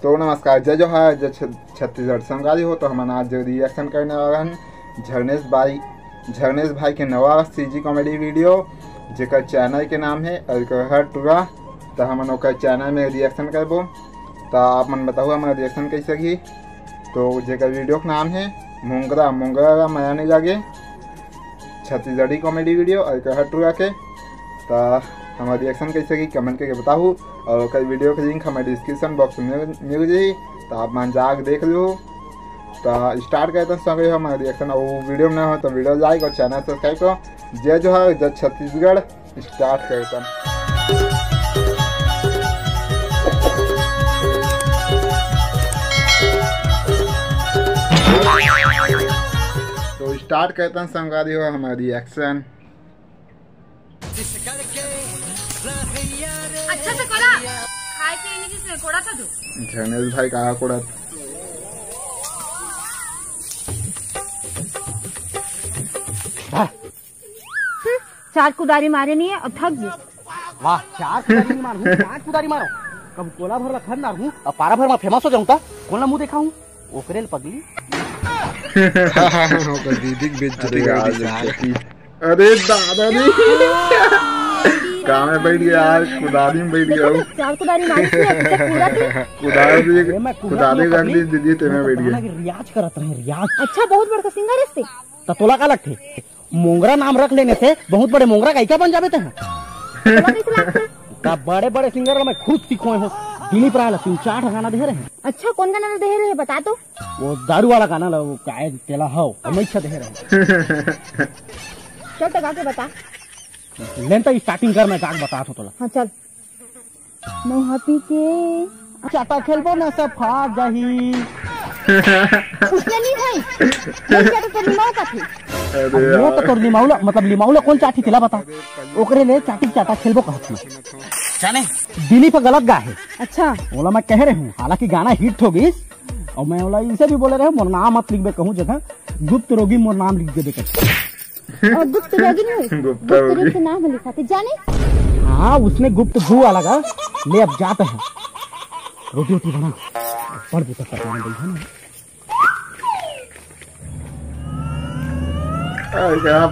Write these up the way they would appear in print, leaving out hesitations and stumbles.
तो नमस्कार, जय जोहार, जय छत्तीसगढ़ संगारी हो। तो हम आज रिएक्शन करने वाला हैं झरनेश भाई के नवा सीजी कॉमेडी वीडियो जेकर चैनल के नाम है अलकहर टूरा। तो हम ओकर चैनल में रिएक्शन करबो। तो आप मन बताओ हमारा रिएक्शन कैसे की। तो जेकर वीडियो का नाम है मुंगरा माया नहीं लागे छत्तीसगढ़ी कॉमेडी वीडियो अलकहर टूरा के। तो हमारा रिएक्शन कैसे की कमेंट करके बताओ। और कई वीडियो के लिंक हमारे डिस्क्रिप्शन बॉक्स में मिल जाए, तो आप मन जाकर देख लो। तो स्टार्ट करते हैं संगे हमारा रिएक्शन। और वीडियो में ना हो तो वीडियो लाइक और चैनल सब्सक्राइब करो। जय जोहार, जय छत्तीसगढ़। स्टार्ट करता हूँ। तो स्टार्ट करते हैं संगारी हो हमारा रिएक्शन। अच्छा से कोड़ा खाए के नहीं जिसने कोड़ा था जो झरनेश भाई कहा कोड़ा। चार कुदारी मारे नहीं है, अब थक गई। वाह, चार कुदारी मारू, पांच कुदारी मारो। कब कोला भर रखा ना हूँ और पारा भर में फेमस हो जाऊँ ता कोला मुँह देखा हूँ ओकरेल पगली। अरे दादा रे कहाँ में बैठ गया यार, कुदारी में बैठ गया। चार कुदारी मारी कुदारी रख दी दीदी, तेरे बैठ गया। रियाज करत रहे रियाज। अच्छा, बहुत बड़का सिंगर है। तो तोला का लगते मोंगरा नाम रख लेने से बहुत बड़े मोंगरा कैसा बन जाते हैं। बड़े बड़े सिंगर मैं खुद सीखोए हूँ। दिलीप राय 3-4 गाना दे रहे हैं। अच्छा, कौन गाना दे रहे हैं बता तो। वो दारू वाला गाना वो काय तेला हो हमेशा दे रहे हैं। चल तो गा के बता। लेन तो स्टार्टिंग कर, मैं गाग बता तोला। हाँ चल। मोहब्बी के चाटा खेलबो ना सब फाड़ जाही। उसके नहीं भाई चाटा तो लिमाऊ का थी। वो तो तोर लिमाउला मतलब लिमाउला कौन चाटी तेला बता। ओकरे ले चाटी चाटा खेलबो कहत जाने दिलीप पर गलत गा है। अच्छा, बोला मैं कह रही हूँ, हालांकि गाना हिट हो गई और मैं बोला इनसे भी बोले रहे मोर नाम मत लिखबे कहूँ जगह गुप्त रोगी मोर नाम लिख देबे कर। और गुप्त रोगी नहीं गुप्त रोगी के नाम लिखा थे जाने। हाँ, उसने गुप्त भू वाला गा ले। अब जाते हैं रोटी रोटी बना पड़ भी तक करने गई है ना।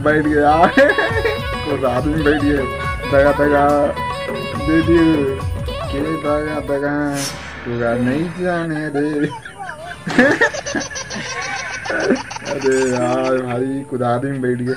बैठ गया कुछ आदमी बैठ गए। दगा दगा दीदी के दगा दगा पूरा नहीं जाने दे। अरे यार भाई कुछ आदमी बैठ गए।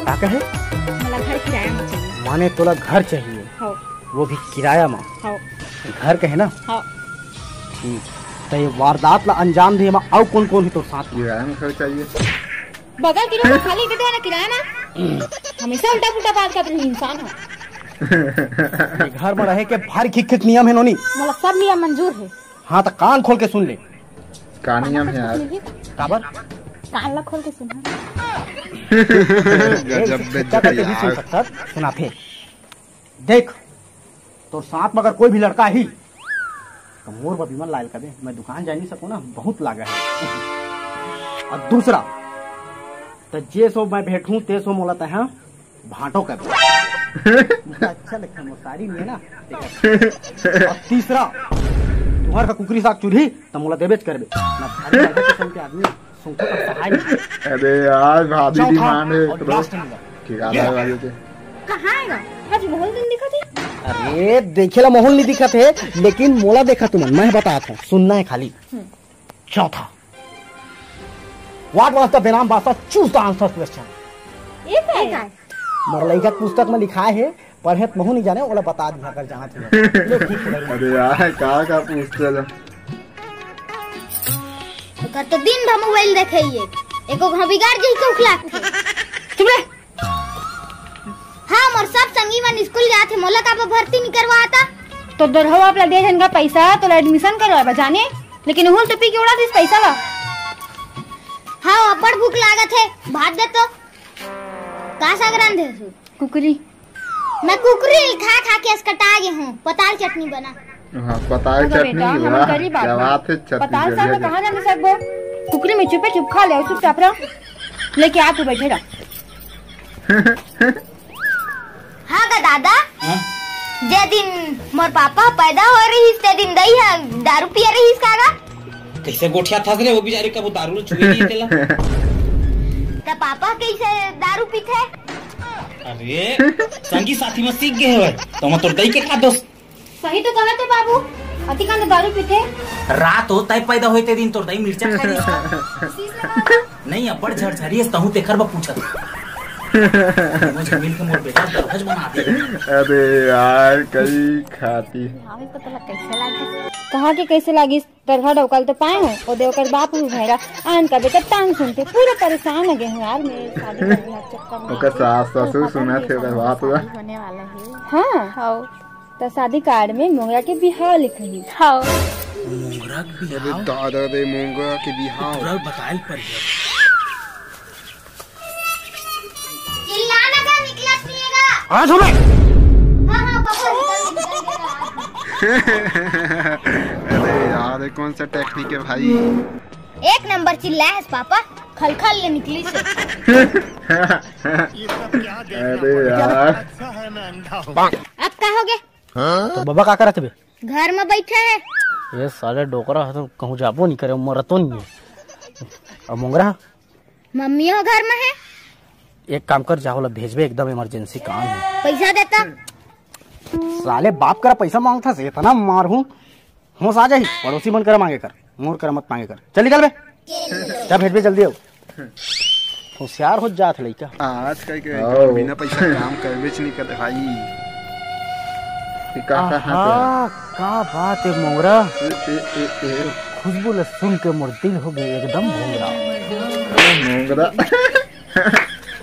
क्या कहे? घर किराया में चाहिए। माने तोला घर चाहिए? हाँ। वो भी किराया में? हाँ। घर कहे ना? हाँ। ठीक। तो ये वारदात ला अंजाम दे और कौन कौन ही तो साथ किराया में घर चाहिए। बगल किराया खाली देते हैं ना किराया ना। हमेशा उल्टा पुल्टा बात करते हैं इंसान हो। घर में रहे के भारी खिक नियम है नोनी। मतलब सब नियम मंजूर है। हाँ तो कान खोल के सुन ले। का नियम है यार? काबर कान ला खोल के सुन। सुना फिर देख तो साथ में अगर कोई भी लड़का ही तो मोर बबीमन लायल कर दे। मैं दुकान जा नहीं सकूँ ना, बहुत लागा है। और दूसरा तो जे सो मैं बैठूं ते सो मोला तह भाटो कर अच्छा लगता है सारी नहीं है ना। और तीसरा तुम्हारे का कुकरी साग चूल्ही तो मोला देवेच करबे ना भारी किस्म के आदमी सुनतो का सहाय नहीं। अरे यार भाभी दी माने तो ठिकाना वाले थे। कहां आएगा आज माहौल दिन दिखा थी। अरे देखेला माहौल नहीं दिखा थे, लेकिन मोला देखा तुम मैं बताता हूँ, सुनना है खाली। चौथा व्हाट वाज द बेनाम भाषा चूज द आंसर क्वेश्चन। ये क्या है? मरलैका पुस्तक में लिखा है, पढ़े तो नहीं जाने वाला बता दिया कर जहाँ थे। अरे यार का पूछते लो तो दिन भर मोबाइल देखे ये एको घर बिगाड़ गई तो उखला चुप रह। हाँ, मोर सब संगी मन स्कूल गया थे, मोला का भर्ती नहीं करवाता तो दरहवा अपना दे देन का पैसा तो एडमिशन करवा जाने, लेकिन हुल तो पी के उड़ा दिस पैसा ला। हाँ, अपर भूख लागत है, भात दे तो का सागरान दे कुकरी। मैं कुकरी खा खा के अस्कटा गई हूँ। पताल चटनी बना। हाँ, पताल चटनी क्या बात है। पताल साग कहाँ जाने सकबो। कुकरी में चुपे चुप खा ले और चुपचाप रहो। लेके आ तू बैठे रहा। हाँ का दादा जे दिन मोर पापा पैदा हो रही ते दिन दई है दारू पिया रही कागा। कैसे गोठिया थक रे वो बेचारे का वो दारू छुए नहीं देला। तो पापा कैसे दारू पीते? अरे संगी साथी में सीख गए हो तो मैं तोर दई के का दोस्त। सही तो कहा थे बाबू, अति का दारू पीते। रात होता है पैदा होते दिन तोर दई मिर्चा खा रही नहीं अपर झरझरी है तहु तेखर बा पूछत मुझे मिल के मोर बेटा दरहज बना दे। अरे यार कई खाती कहा के कैसे लागी तरह डोकल तो पाए हो और देवकर बाप भी भैरा आन का बेटा टांग सुनते पूरा परेशान हो गए हैं यार। मेरे शादी करने चक्कर में ओकर सास ससुर सुना थे बाप होने वाला है। हाँ तो शादी कार्ड में मोंगरा के बिहाव लिखली। हाँ मोंगरा के बिहाव दादा रे मोंगरा के बिहाव पूरा बताइल पर चिल्लाना का निकला पिएगा। आज हमें हाँ पापा अरे यार कौन सा टेक्निक है भाई। एक नंबर चिल्ला है पापा खल खल ले निकली से। अरे यार अब कहोगे तो बाबा का करत बे? घर में बैठे है। ये साले डोकरा है तो कहूँ जाबो नहीं करे मरतो नहीं है। और मोंगरा मम्मी हो घर में है। एक काम कर जाओ भेजबे एकदम इमरजेंसी काम है। पैसा देता साले बाप करा पैसा मांगता से इतना मार हूँ होश आ जाही पड़ोसी मन कर मांगे कर मोर कर मत मांगे कर। चल निकल बे जा भेजबे जल्दी आओ। होशियार हो जात लइका आज कई के बिना पैसा काम करबे नहीं करते भाई। का बात है मोंगरा खुशबू ले सुन के मोर दिल हो गई एकदम भोंगरा मोंगरा।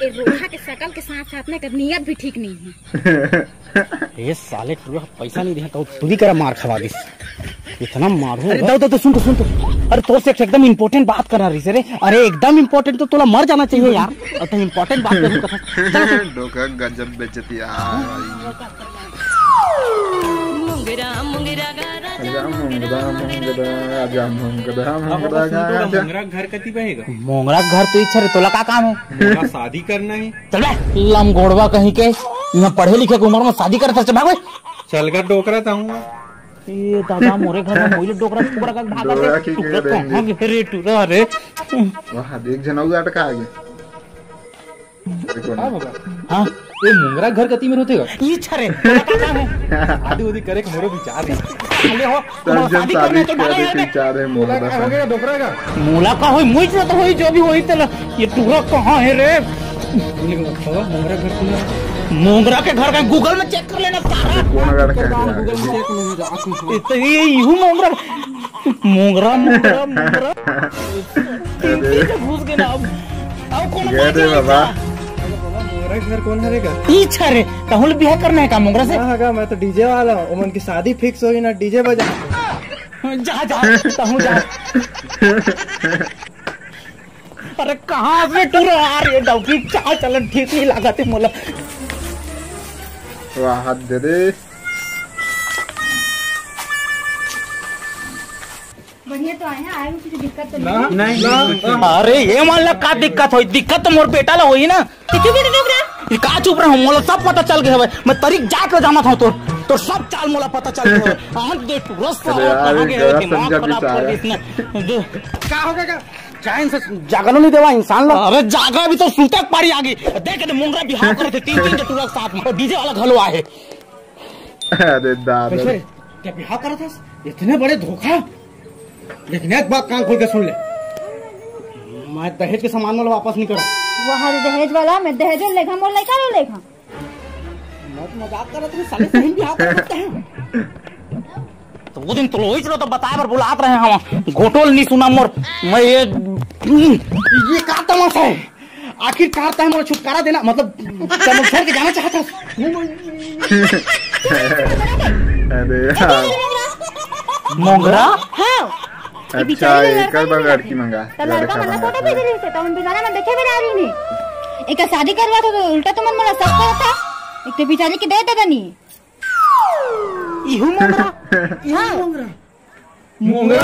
ये रोहा के शकल के साथ साथ में नियत भी ठीक नहीं है। ये साले तू पैसा नहीं दिया तो तू भी करा मार खवा दिस इतना मारू। अरे तो सुन तो अरे तोर से एकदम इम्पोर्टेंट बात करा रही से रे। अरे एकदम इम्पोर्टेंट तो तोला मर जाना चाहिए यार। और तो इम्पोर्टेंट बात करूं कथा डोका गजब बेइज्जती यार। मोंगरा घर कती बहेगा। मोंगरा घर तो इच्छा रे तोला का काम है? मोंगरा शादी करना है। चल बे लमगोड़वा कहीं के यहाँ पढ़े लिखे की उम्र में शादी करता चल भाग। चल कर डोकरा ताऊंगा। ये दादा मोरे घर में मोइले डोकरा कुबरा का भागा दे। कहां के रे टूरा रे वाह देख जनौ अटका आगे। हां ये मोंगरा घर कती में होतेगा। ई छरे तोला का काम है? आदि उदी करे के मोरो विचार है। ले हो शादी करने के विचार है मोला हो गया डोकरा का मोला का होई मुई तो होई जो भी होई तला ये टूरा कहां है रे? मोंगरा घर खुला मोंगरा के घर का गूगल में चेक कर लेना सारा। कौन अगर गूगल में चेक नहीं जा तो ये यूं मोंगरा मोंगरा मोंगरा मोंगरा अरे घुस गए ना अब कौन गए रे बाबा। मोंगरा घर कौन हरेगा। ई छरे कहूल बियाह करना है का मोंगरा से? हां मैं तो डीजे वाला हूं। उमन की शादी फिक्स होई ना डीजे बजा जा जा कहूं जा। अरे कहां से टूरा आ रही है डॉगी चाल चलन ठीक नहीं लगाते मोला। वाह हाथ दे दे। बढ़िया तो आए हैं आए कुछ दिक्कत तो नहीं। अरे ये मान ला का दिक्कत होई? दिक्कत तो मोर बेटा ला होई ना। ये का चुप रहा मोला सब पता चल गया है। मैं तरीक जाके जाना था तो सब चाल मोला पता चल गया है। आज देख रस कहां गया दिमाग खराब कर दी इसने। का हो गया चैन से जागनो नहीं देवा इंसान लोग। अरे जागा भी तो सूता पारी आगे देख के मोंगरा बिहार करे थे 3-3 टूरा साथ में डीजे वाला घलो आए। अरे दादा क्या बिहार करा था? इतने बड़े धोखा। लेकिन एक बात कान खोल के सुन ले मैं दहेज के सामान वाला वापस नहीं करा। वहाँ दहेज वाला मैं दहेज लेखा मोर लड़का लो लेखा। मैं तो मजाक कर रहा था साले सही बिहार कर सकते हैं। तो वो दिन तो लोही चलो तो बताए पर बुलात रहे हम घोटोल नहीं सुना मोर। मैं ये का तमाशा है? आखिर कारता है मोर छुटकारा देना मतलब चलो छोड़ के जाना चाहता। अरे यार मोंगरा हाँ अच्छा एक बार लड़की मंगा तो लड़का मन फोटो भेज रही थे तो हम बिचारा में देखे भी रही नहीं। एक शादी करवा तो उल्टा तो मन मला सब करता एक तो बेचारी के दे देता नहीं। इहू मोंगरा हाँ मोंगरा मोंगरा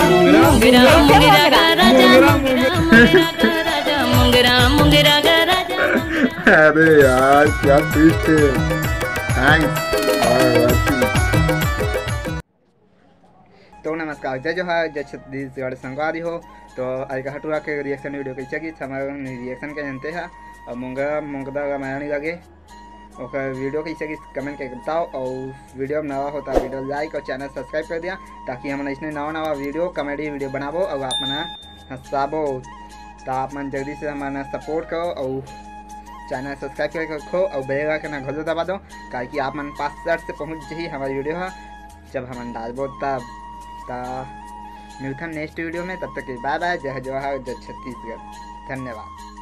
मोंगरा अरे यार क्या ट्विस्ट है। थैंक्स। कागजा जो है जो छत्तीसगढ़ संगवारी हो तो आज का हटुआ के रिएक्शन वीडियो कैसे की हमारे रिएक्शन के जानते हैं और मुंगदा रामायण लगे और वीडियो कैसे की कमेंट करके बताओ और वीडियो में नवा होता वीडियो लाइक और चैनल सब्सक्राइब कर दिया ताकि हम इसने नवा वीडियो कॉमेडी वीडियो बनाबो और आप मना हंसाबो तो आप मन जल्दी से हमारा सपोर्ट करो और चैनल सब्सक्राइब करके रखो और बेल आइकन घलो दबा दो ताकि आप मन 5 मिनट से पहुँच जाइए हमारी वीडियो है जब हम डालबो तब मिलते हैं नेक्स्ट वीडियो में। तब तक बाय बाय। जय जवाहर जय छत्तीसगढ़। धन्यवाद।